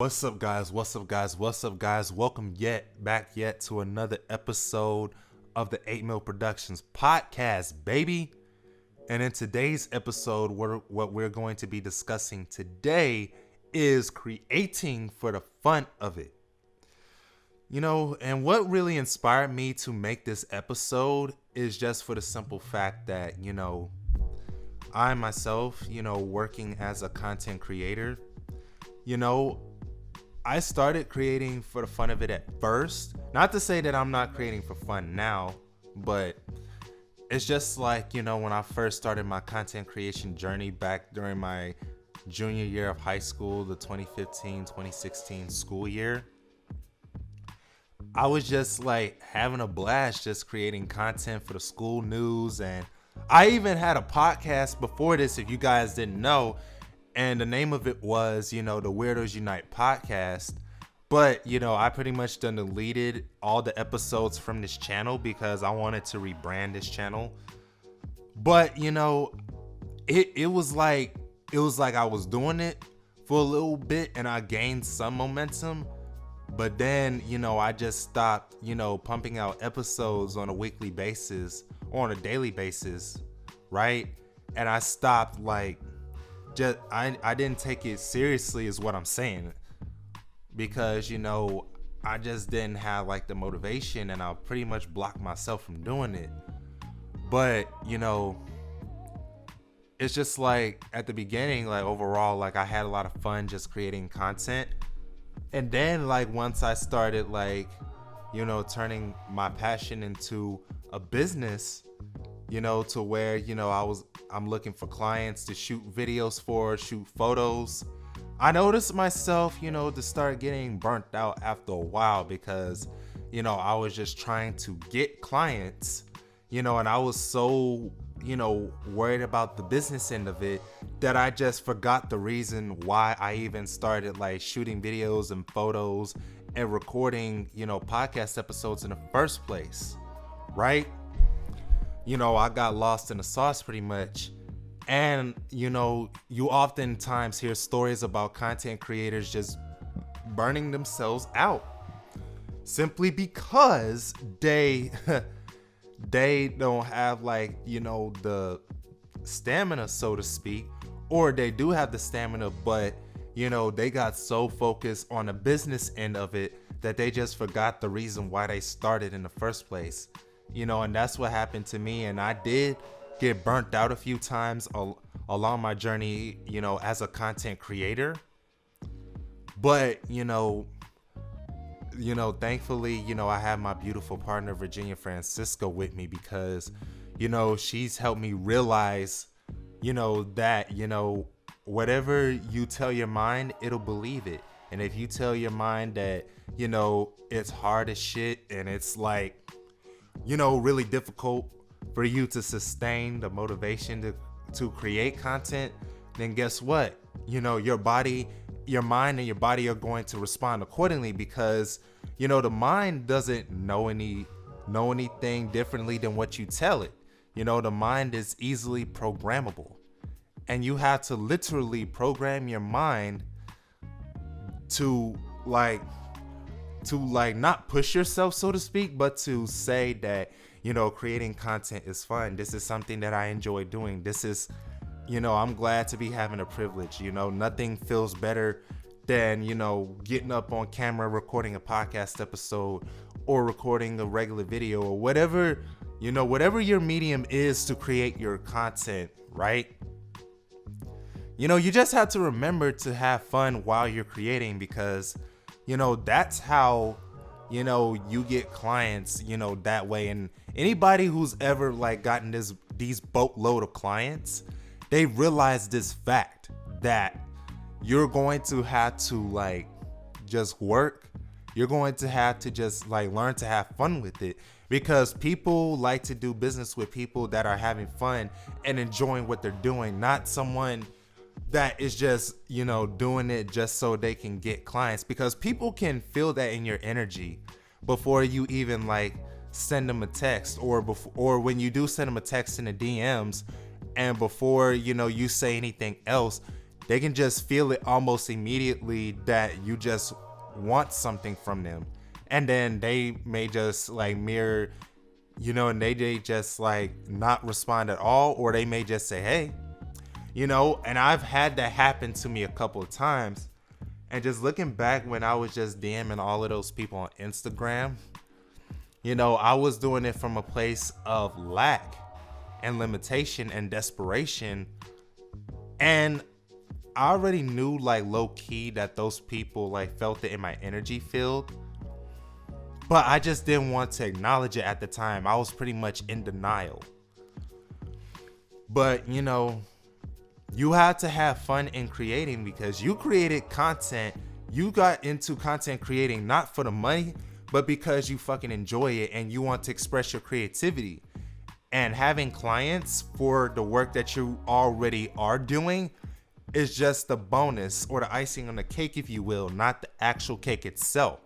What's up, guys? What's up, guys? What's up, guys? Welcome back to another episode of the 8 Mil Productions podcast, baby. And in today's episode, what we're going to be discussing today is creating for the fun of it. And what really inspired me to make this episode is just for the simple fact that, I myself, working as a content creator, I started creating for the fun of it at first. Not to say that I'm not creating for fun now, but it's just like, when I first started my content creation journey back during my junior year of high school, the 2015-2016 school year. I was just like having a blast just creating content for the school news. And I even had a podcast before this, if you guys didn't know. And the name of it was, the Weirdos Unite podcast. But, I pretty much deleted all the episodes from this channel because I wanted to rebrand this channel. But, it was like I was doing it for a little bit and I gained some momentum. But then, I just stopped, pumping out episodes on a weekly basis or on a daily basis, right? And I stopped I didn't take it seriously is what I'm saying, because I just didn't have the motivation, and I pretty much blocked myself from doing it. But it's just at the beginning, overall, I had a lot of fun just creating content. And then once I started turning my passion into a business, to where I'm looking for clients to shoot videos for, shoot photos. I noticed myself, to start getting burnt out after a while because, I was just trying to get clients, and I was so, worried about the business end of it that I just forgot the reason why I even started shooting videos and photos and recording, podcast episodes in the first place, right? I got lost in the sauce pretty much. And, you oftentimes hear stories about content creators just burning themselves out simply because they don't have the stamina, so to speak, or they do have the stamina, but they got so focused on the business end of it that they just forgot the reason why they started in the first place. And that's what happened to me. And I did get burnt out a few times along my journey, as a content creator. But, thankfully, I have my beautiful partner, Virginia Francisco, with me because, she's helped me realize, that, whatever you tell your mind, it'll believe it. And if you tell your mind that, it's hard as shit and it's really difficult for you to sustain the motivation to create content, then guess what? Your body, your mind, and your body are going to respond accordingly because, the mind doesn't know anything differently than what you tell it. The mind is easily programmable, and you have to literally program your mind to not push yourself, so to speak, but to say that, creating content is fun. This is something that I enjoy doing. This is, I'm glad to be having a privilege. Nothing feels better than, getting up on camera, recording a podcast episode or recording a regular video or whatever your medium is to create your content, right? You just have to remember to have fun while you're creating because, that's how, you get clients, that way. And anybody who's ever gotten these boatload of clients, they realize this fact that you're going to have to just work. You're going to have to just learn to have fun with it because people like to do business with people that are having fun and enjoying what they're doing, not someone that is just, doing it just so they can get clients, because people can feel that in your energy before you even send them a text or when you do send them a text in the DMs and before, you say anything else, they can just feel it almost immediately that you just want something from them. And then they may just like mirror, and they just like not respond at all, or they may just say, hey, and I've had that happen to me a couple of times. And just looking back when I was just DMing all of those people on Instagram, I was doing it from a place of lack and limitation and desperation. And I already knew like low key that those people like felt it in my energy field, but I just didn't want to acknowledge it at the time. I was pretty much in denial. But you had to have fun in creating, because you created content. You got into content creating not for the money, but because you fucking enjoy it and you want to express your creativity. And having clients for the work that you already are doing is just the bonus, or the icing on the cake, if you will, not the actual cake itself.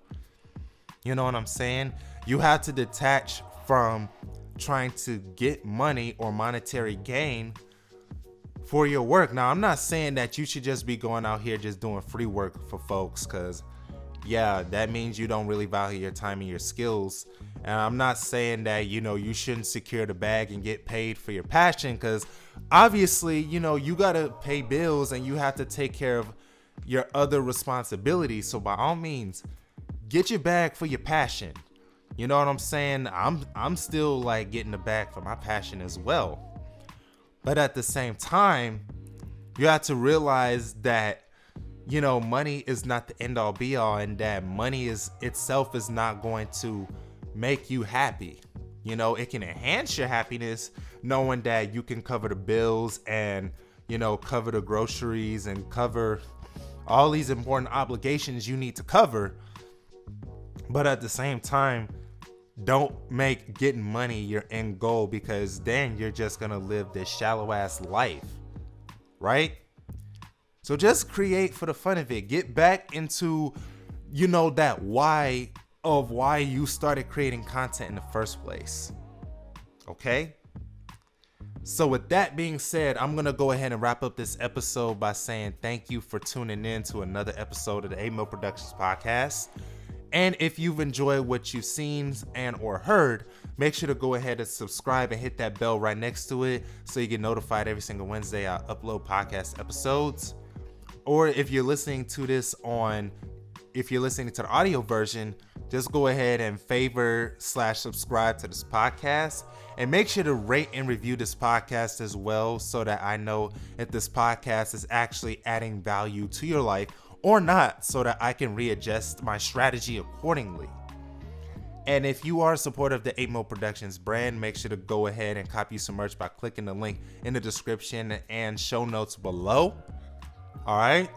You know what I'm saying? You have to detach from trying to get money or monetary gain for your work. Now, I'm not saying that you should just be going out here just doing free work for folks, because yeah, that means you don't really value your time and your skills. And I'm not saying that, you shouldn't secure the bag and get paid for your passion, because obviously, you got to pay bills and you have to take care of your other responsibilities. So by all means, get your bag for your passion. You know what I'm saying? I'm still like getting the bag for my passion as well. But at the same time, you have to realize that, money is not the end all be all, and that money itself is not going to make you happy. It can enhance your happiness knowing that you can cover the bills and, cover the groceries and cover all these important obligations you need to cover. But at the same time, don't make getting money your end goal, because then you're just gonna live this shallow ass life, right? So just create for the fun of it. Get back into, that why of why you started creating content in the first place. Okay? So with that being said, I'm gonna go ahead and wrap up this episode by saying thank you for tuning in to another episode of the 8 Mil Productions podcast. And if you've enjoyed what you've seen and or heard, make sure to go ahead and subscribe and hit that bell right next to it so you get notified every single Wednesday I upload podcast episodes. Or if you're listening to this if you're listening to the audio version, just go ahead and favor/subscribe to this podcast, and make sure to rate and review this podcast as well, so that I know if this podcast is actually adding value to your life or not, so that I can readjust my strategy accordingly. And if you are a supporter of the 8 Mil Productions brand, make sure to go ahead and copy some merch by clicking the link in the description and show notes below. All right.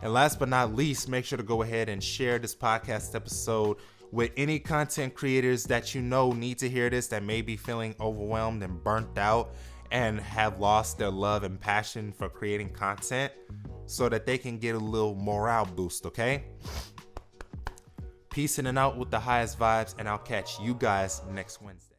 And last but not least, make sure to go ahead and share this podcast episode with any content creators that need to hear this, that may be feeling overwhelmed and burnt out and have lost their love and passion for creating content, so that they can get a little morale boost, okay? Peace in and out with the highest vibes, and I'll catch you guys next Wednesday.